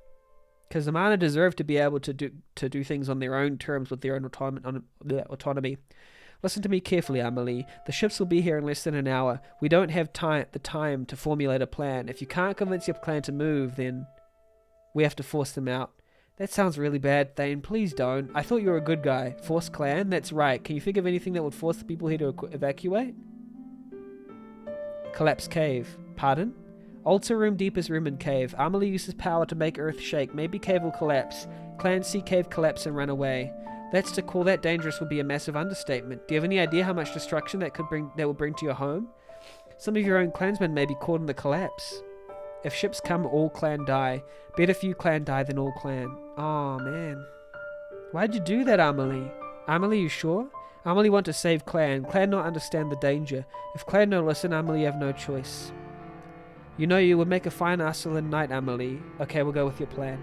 Because the Mana deserve to be able to do things on their own terms with their own autonomy. Listen to me carefully, Amelie. The ships will be here in less than an hour. We don't have the time to formulate a plan. If you can't convince your clan to move, then we have to force them out. That sounds really bad, Thane. Please don't. I thought you were a good guy. Force clan? That's right. Can you think of anything that would force the people here to evacuate? Collapse cave. Pardon? Altar room, deepest room in cave. Amelie uses power to make earth shake. Maybe cave will collapse. Clan see cave collapse and run away. To call that dangerous would be a massive understatement. Do you have any idea how much destruction that will bring to your home? Some of your own clansmen may be caught in the collapse. If ships come, all clan die. Better few clan die than all clan. Oh man. Why'd you do that, Amelie? Amelie, you sure? Amelie want to save clan. Clan not understand the danger. If clan no listen, Amelie have no choice. You know you would make a fine Ursuline knight, Amelie. Okay, we'll go with your plan.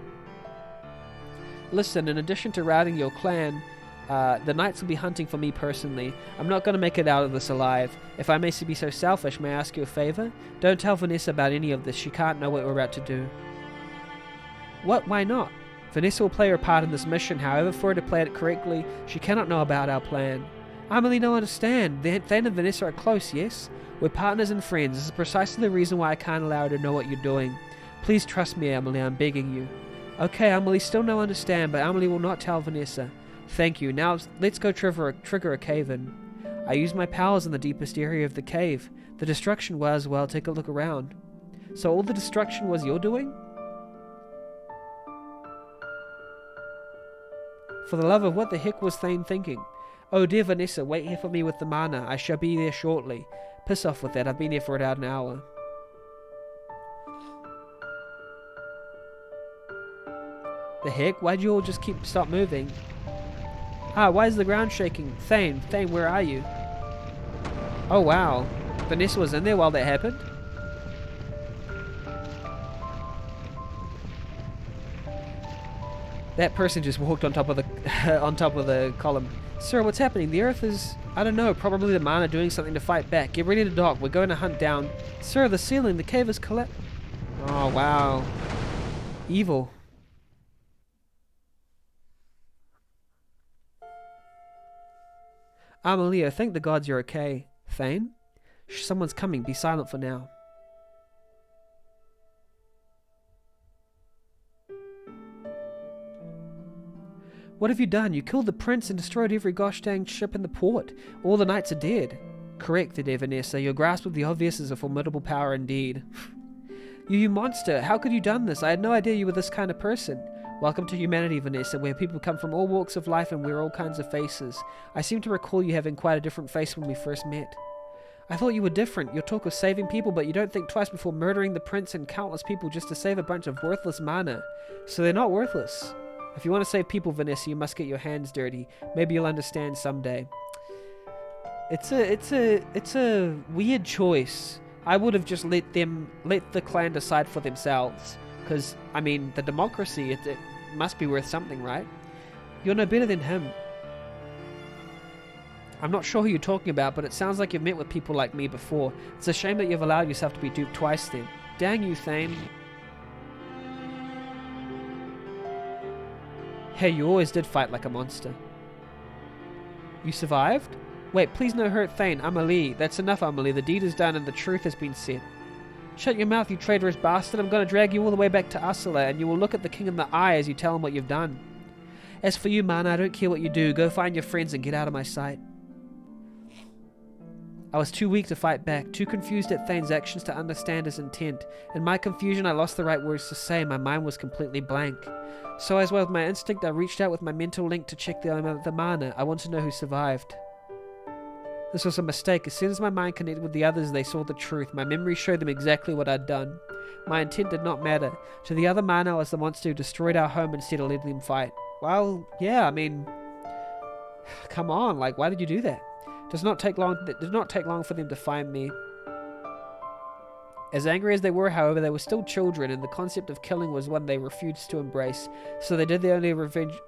Listen, in addition to routing your clan, The knights will be hunting for me personally. I'm not going to make it out of this alive. If I may be so selfish, may I ask you a favor? Don't tell Vanessa about any of this. She can't know what we're about to do. What? Why not? Vanessa will play her part in this mission. However, for her to play it correctly, she cannot know about our plan. Amelie don't understand. Thane and Vanessa are close, yes? We're partners and friends. This is precisely the reason why I can't allow her to know what you're doing. Please trust me, Amelie. I'm begging you. Okay, Amelie still no understand, but Amelie will not tell Vanessa. Thank you. Now let's go trigger a cave-in. I used my powers in the deepest area of the cave. The destruction was, well, take a look around. So all the destruction was you're doing? For the love of what the heck was Thane thinking? Oh dear Vanessa, wait here for me with the mana. I shall be there shortly. Piss off with that. I've been here for about an hour. The heck? Why'd you all just stop moving? Ah, why is the ground shaking? Thane, where are you? Oh wow. Vanessa was in there while that happened? That person just walked on top of the on top of the column. Sir, what's happening? The earth is, I don't know, probably the mana doing something to fight back. Get ready to dock. We're going to hunt down. Sir, the ceiling, the cave is collapsed. Oh wow. Evil. Amelia, thank the gods you're okay. Thane? Someone's coming. Be silent for now. What have you done? You killed the prince and destroyed every gosh dang ship in the port. All the knights are dead. Correct, dear Vanessa. Your grasp of the obvious is a formidable power indeed. You monster. How could you done this? I had no idea you were this kind of person. Welcome to humanity, Vanessa, where people come from all walks of life and wear all kinds of faces. I seem to recall you having quite a different face when we first met. I thought you were different. Your talk was saving people, but you don't think twice before murdering the prince and countless people just to save a bunch of worthless mana. So they're not worthless. If you want to save people, Vanessa, you must get your hands dirty. Maybe you'll understand someday. It's a weird choice. I would have just let the clan decide for themselves. Because, I mean, the democracy, it must be worth something, right? You're no better than him. I'm not sure who you're talking about, but it sounds like you've met with people like me before. It's a shame that you've allowed yourself to be duped twice then. Dang you, Thane. Hey, you always did fight like a monster. You survived? Wait, please no hurt, Thane. Amelie. That's enough, Amelie. The deed is done and the truth has been said. Shut your mouth, you traitorous bastard. I'm going to drag you all the way back to Ursula, and you will look at the king in the eye as you tell him what you've done. As for you, man, I don't care what you do. Go find your friends and get out of my sight. I was too weak to fight back, too confused at Thane's actions to understand his intent. In my confusion, I lost the right words to say. My mind was completely blank. So as well with my instinct, I reached out with my mental link to check the mana. I want to know who survived. This was a mistake. As soon as my mind connected with the others, they saw the truth. My memory showed them exactly what I'd done. My intent did not matter. To the other man, I was the monster who destroyed our home instead of letting them fight. Well, yeah, I mean, come on, like, why did you do that? It did not take long for them to find me. As angry as they were, however, they were still children, and the concept of killing was one they refused to embrace. So they did the only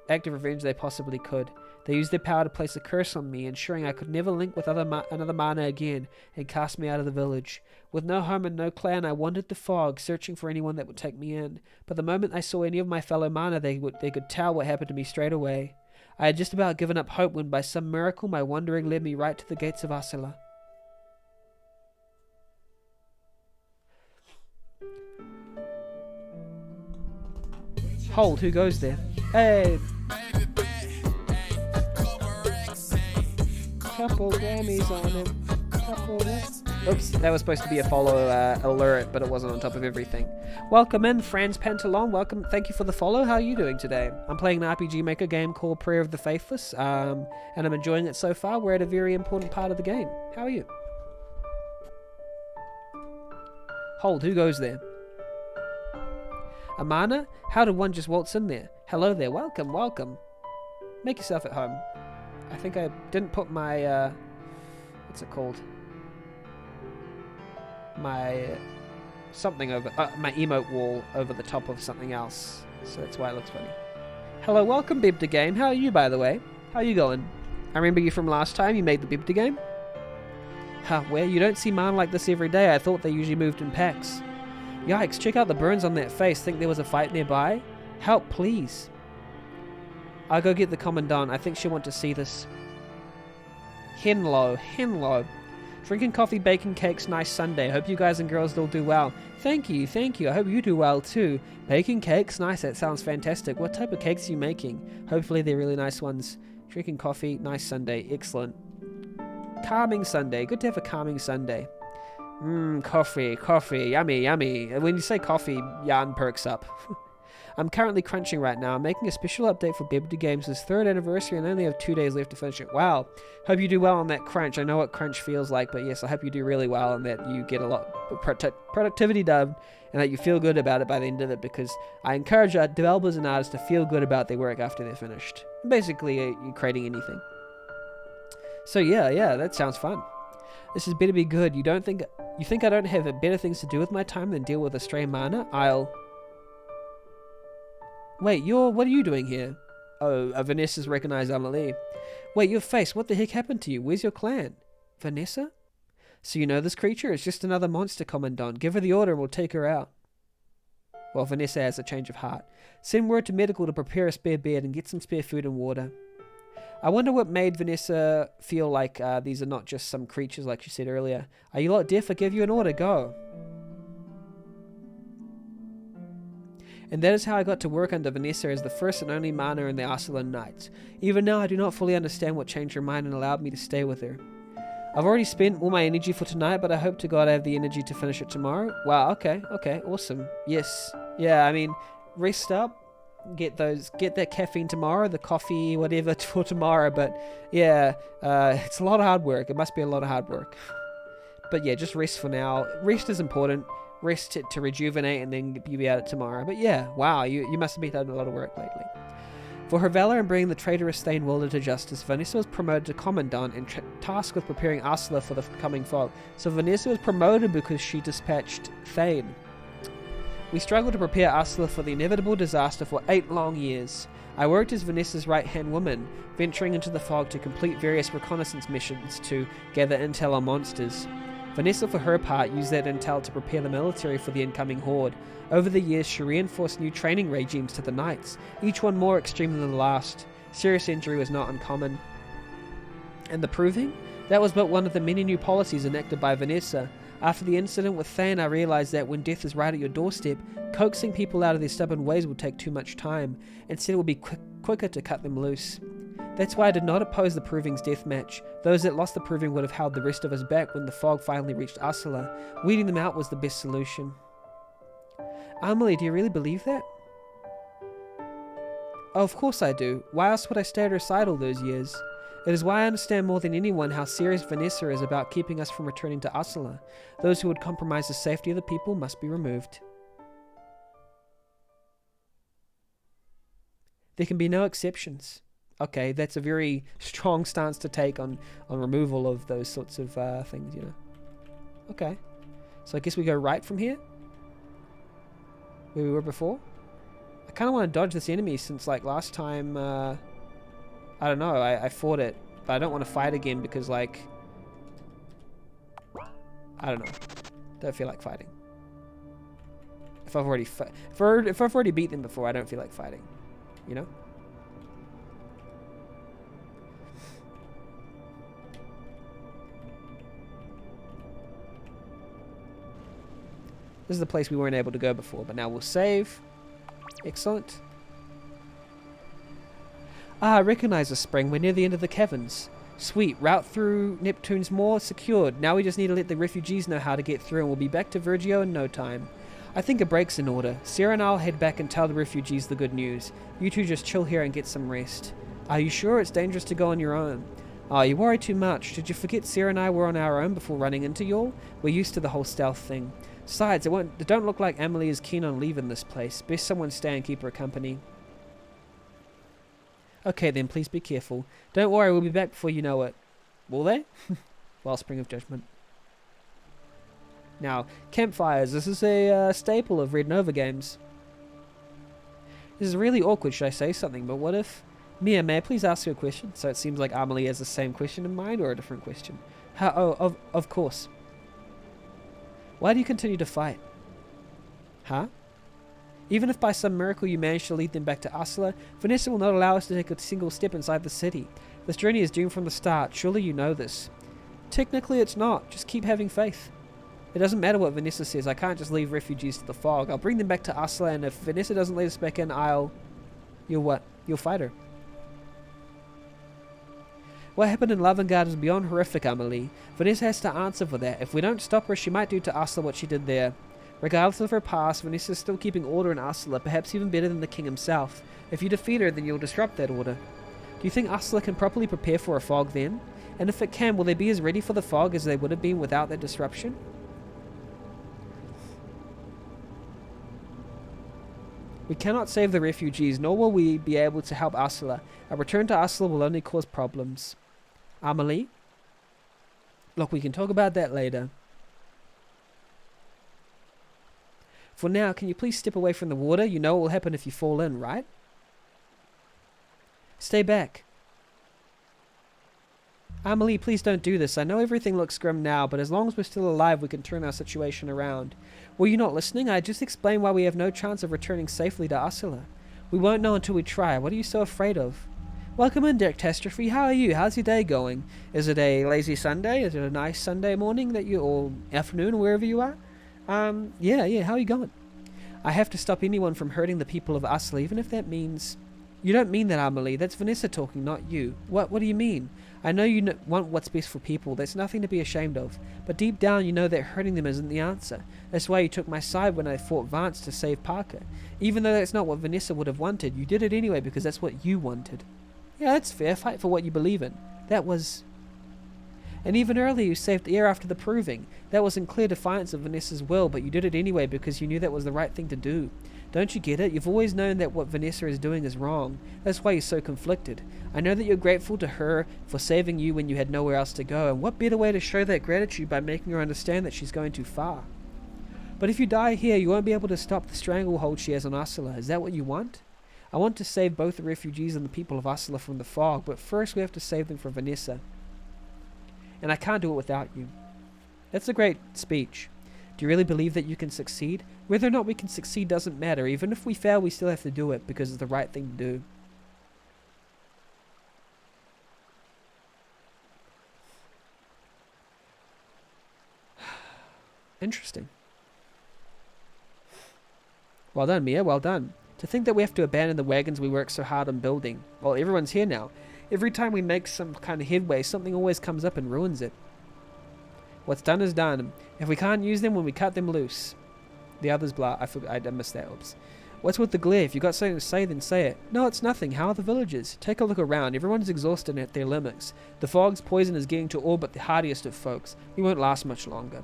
act of revenge they possibly could. They used their power to place a curse on me, ensuring I could never link with another mana again, and cast me out of the village. With no home and no clan, I wandered the fog, searching for anyone that would take me in. But the moment I saw any of my fellow mana, they could tell what happened to me straight away. I had just about given up hope when, by some miracle, my wandering led me right to the gates of Ursula. Hold, who goes there? Hey! Couple Grammys on him. Oops, that was supposed to be a follow alert, but it wasn't on top of everything. Welcome in, Franz Pantalon. Welcome. Thank you for the follow. How are you doing today? I'm playing an RPG Maker game called Prayer of the Faithless, and I'm enjoying it so far. We're at a very important part of the game. How are you? Hold, who goes there? Amana? How did one just waltz in there? Hello there. Welcome, welcome. Make yourself at home. I think I didn't put my, what's it called? My, something over, my emote wall over the top of something else. So that's why it looks funny. Hello, welcome, Bib to Game. How are you, by the way? How you going? I remember you from last time you made the VOD game. Huh, where? You don't see mine like this every day. I thought they usually moved in packs. Yikes, check out the burns on that face. Think there was a fight nearby? Help, please. I'll go get the Commandant. I think she'll want to see this. Henlo. Drinking coffee, baking cakes, nice Sunday. Hope you guys and girls all do well. Thank you. I hope you do well too. Baking cakes, nice. That sounds fantastic. What type of cakes are you making? Hopefully they're really nice ones. Drinking coffee, nice Sunday. Excellent. Calming Sunday. Good to have a calming Sunday. Coffee. Yummy. When you say coffee, yarn perks up. I'm currently crunching right now. I'm making a special update for VOD Games' 3rd anniversary and I only have 2 days left to finish it. Wow. Hope you do well on that crunch. I know what crunch feels like, but yes, I hope you do really well and that you get a lot of productivity done and that you feel good about it by the end of it, because I encourage our developers and artists to feel good about their work after they're finished. Basically, you're creating anything. So yeah, that sounds fun. This is better be good. You think I don't have better things to do with my time than deal with a stray mana? Wait, what are you doing here? Oh, Vanessa's recognized Amelie. Wait, your face, what the heck happened to you? Where's your clan? Vanessa? So you know this creature? It's just another monster, Commandant. Give her the order and we'll take her out. Well, Vanessa has a change of heart. Send word to medical to prepare a spare bed and get some spare food and water. I wonder what made Vanessa feel like these are not just some creatures like she said earlier. Are you lot deaf? I give you an order, go. And that is how I got to work under Vanessa as the first and only mana in the Arsalan Knights. Even now I do not fully understand what changed her mind and allowed me to stay with her. I've already spent all my energy for tonight, but I hope to God I have the energy to finish it tomorrow. Wow, okay, awesome. Yes. Yeah, I mean, rest up. Get that caffeine tomorrow, the coffee, whatever, for tomorrow. But yeah, it's a lot of hard work. It must be a lot of hard work. But yeah, just rest for now. Rest is important. Rest to rejuvenate and then you'll be at it tomorrow. But yeah, wow, you must have been doing a lot of work lately. For her valor in bringing the traitorous Thane Wilder to justice, Vanessa was promoted to Commandant and tasked with preparing Ursula for the coming fog. So Vanessa was promoted because she dispatched Thane. We struggled to prepare Ursula for the inevitable disaster for 8 long years. I worked as Vanessa's right-hand woman, venturing into the fog to complete various reconnaissance missions to gather intel on monsters. Vanessa, for her part, used that intel to prepare the military for the incoming horde. Over the years, she reinforced new training regimes to the knights, each one more extreme than the last. Serious injury was not uncommon. And the proving? That was but one of the many new policies enacted by Vanessa. After the incident with Thane, I realized that when death is right at your doorstep, coaxing people out of their stubborn ways would take too much time. Instead, it would be quicker to cut them loose. That's why I did not oppose the Proving's deathmatch. Those that lost the Proving would have held the rest of us back when the fog finally reached Ursula. Weeding them out was the best solution. Amelie, do you really believe that? Oh, of course I do. Why else would I stay at her side all those years? It is why I understand more than anyone how serious Vanessa is about keeping us from returning to Ursula. Those who would compromise the safety of the people must be removed. There can be no exceptions. Okay, that's a very strong stance to take on removal of those sorts of things, you know. Okay. So I guess we go right from here? Where we were before? I kind of want to dodge this enemy since, like, last time, I don't know, I fought it. But I don't want to fight again because, like, I don't know. Don't feel like fighting. If I've already beat them before, I don't feel like fighting. You know? This is the place we weren't able to go before, but now we'll save. Excellent. Ah, I recognize the spring. We're near the end of the caverns. Sweet. Route through Neptune's Maw secured. Now we just need to let the refugees know how to get through and we'll be back to Vergio in no time. I think a break's in order. Sarah and I'll head back and tell the refugees the good news. You two just chill here and get some rest. Are you sure it's dangerous to go on your own? Oh, you worry too much. Did you forget Sarah and I were on our own before running into y'all? We're used to the whole stealth thing. Besides, it don't look like Amelie is keen on leaving this place. Best someone stay and keep her company. Okay then, please be careful. Don't worry, we'll be back before you know it. Will they? Wellspring of Judgment. Now, campfires. This is a staple of Red Nova games. This is really awkward, should I say something, but what if Mia, may I please ask you a question? So it seems like Amelie has the same question in mind, or a different question. How? Oh, of course. Why do you continue to fight? Huh? Even if by some miracle you manage to lead them back to Usla, Vanessa will not allow us to take a single step inside the city. This journey is doomed from the start. Surely you know this. Technically it's not. Just keep having faith. It doesn't matter what Vanessa says. I can't just leave refugees to the fog. I'll bring them back to Usla, and if Vanessa doesn't let us back in, You'll what? You'll fight her. What happened in Lavengard is beyond horrific, Amelie. Vanessa has to answer for that. If we don't stop her, she might do to Usla what she did there. Regardless of her past, Vanessa is still keeping order in Usla, perhaps even better than the king himself. If you defeat her, then you'll disrupt that order. Do you think Usla can properly prepare for a fog then? And if it can, will they be as ready for the fog as they would have been without that disruption? We cannot save the refugees, nor will we be able to help Usla. A return to Usla will only cause problems. Amelie? Look, we can talk about that later. For now, can you please step away from the water? You know what will happen if you fall in, right? Stay back. Amelie, please don't do this. I know everything looks grim now, but as long as we're still alive, we can turn our situation around. Were you not listening? I just explained why we have no chance of returning safely to Ursula. We won't know until we try. What are you so afraid of? Welcome in, Catastrophe. How are you? How's your day going? Is it a lazy Sunday? Is it a nice Sunday morning or afternoon, or wherever you are? Yeah, how are you going? I have to stop anyone from hurting the people of Ursula, even if that means... You don't mean that, Amelie. That's Vanessa talking, not you. What do you mean? I know you want what's best for people. There's nothing to be ashamed of. But deep down, you know that hurting them isn't the answer. That's why you took my side when I fought Vance to save Parker. Even though that's not what Vanessa would have wanted, you did it anyway because that's what you wanted. Yeah, that's fair. Fight for what you believe in. That was... And even earlier, you saved Air after the proving. That was in clear defiance of Vanessa's will, but you did it anyway because you knew that was the right thing to do. Don't you get it? You've always known that what Vanessa is doing is wrong. That's why you're so conflicted. I know that you're grateful to her for saving you when you had nowhere else to go, and what better way to show that gratitude by making her understand that she's going too far? But if you die here, you won't be able to stop the stranglehold she has on Ursula. Is that what you want? I want to save both the refugees and the people of Ursula from the fog, but first we have to save them from Vanessa. And I can't do it without you. That's a great speech. Do you really believe that you can succeed? Whether or not we can succeed doesn't matter. Even if we fail, we still have to do it because it's the right thing to do. Interesting. Well done, Mia. Well done. To think that we have to abandon the wagons we worked so hard on building. Well, everyone's here now. Every time we make some kind of headway, something always comes up and ruins it. What's done is done. If we can't use them, when we cut them loose. The others blah. I missed that. Oops. What's with the glare? If you got something to say, then say it. No, it's nothing. How are the villagers? Take a look around. Everyone's exhausted and at their limits. The fog's poison is getting to all but the hardiest of folks. We won't last much longer.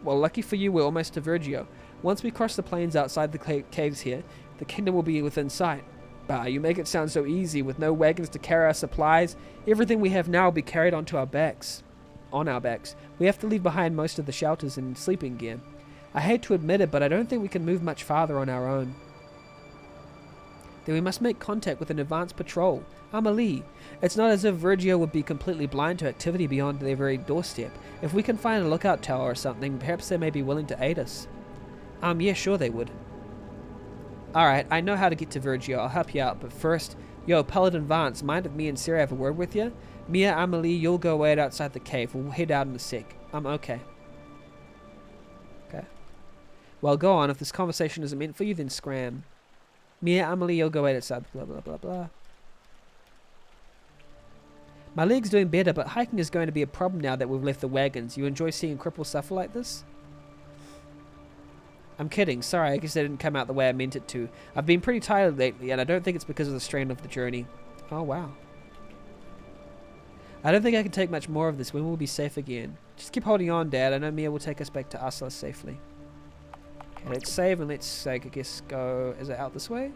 Well, lucky for you, we're almost to Vergio. Once we cross the plains outside the caves here, the kingdom will be within sight. Bah, you make it sound so easy. With no wagons to carry our supplies, everything we have now will be carried onto our backs. On our backs. We have to leave behind most of the shelters and sleeping gear. I hate to admit it, but I don't think we can move much farther on our own. Then we must make contact with an advanced patrol. Amelie. It's not as if Vergio would be completely blind to activity beyond their very doorstep. If we can find a lookout tower or something, perhaps they may be willing to aid us. Yeah, sure they would. Alright, I know how to get to Vergio. I'll help you out, but first, yo, Paladin Vance, mind if me and Sarah have a word with you? Mia, Amelie, you'll go wait outside the cave. We'll head out in a sec. Okay. Okay. Well, go on. If this conversation isn't meant for you, then scram. Mia, Amelie, you'll go wait outside. Blah, blah, blah, blah. My leg's doing better, but hiking is going to be a problem now that we've left the wagons. You enjoy seeing cripples suffer like this? I'm kidding. Sorry, I guess that didn't come out the way I meant it to. I've been pretty tired lately, and I don't think it's because of the strain of the journey. Oh, wow. I don't think I can take much more of this. When will we be safe again? Just keep holding on, Dad. I know Mia will take us back to Ursula safely. Okay, let's save and let's, I guess, go... Is it out this way?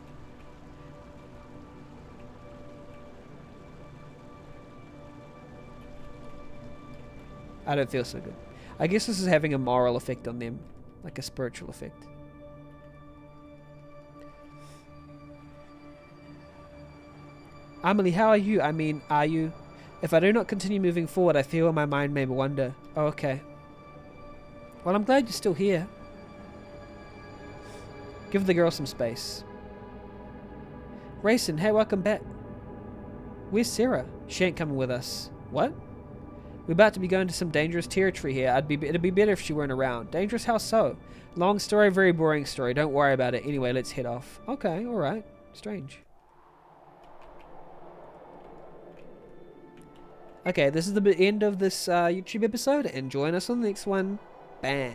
I don't feel so good. I guess this is having a moral effect on them. Like a spiritual effect. Amelie, how are you? I mean, are you? If I do not continue moving forward, I feel my mind may wander. Oh, okay. Well, I'm glad you're still here. Give the girl some space. Rayson, hey, welcome back. Where's Sarah? She ain't coming with us. What? We're about to be going to some dangerous territory here. It'd be better if she weren't around. Dangerous? How so? Long story, very boring story. Don't worry about it. Anyway, let's head off. Okay, alright. Strange. Okay, this is the end of this YouTube episode, and join us on the next one. Bam.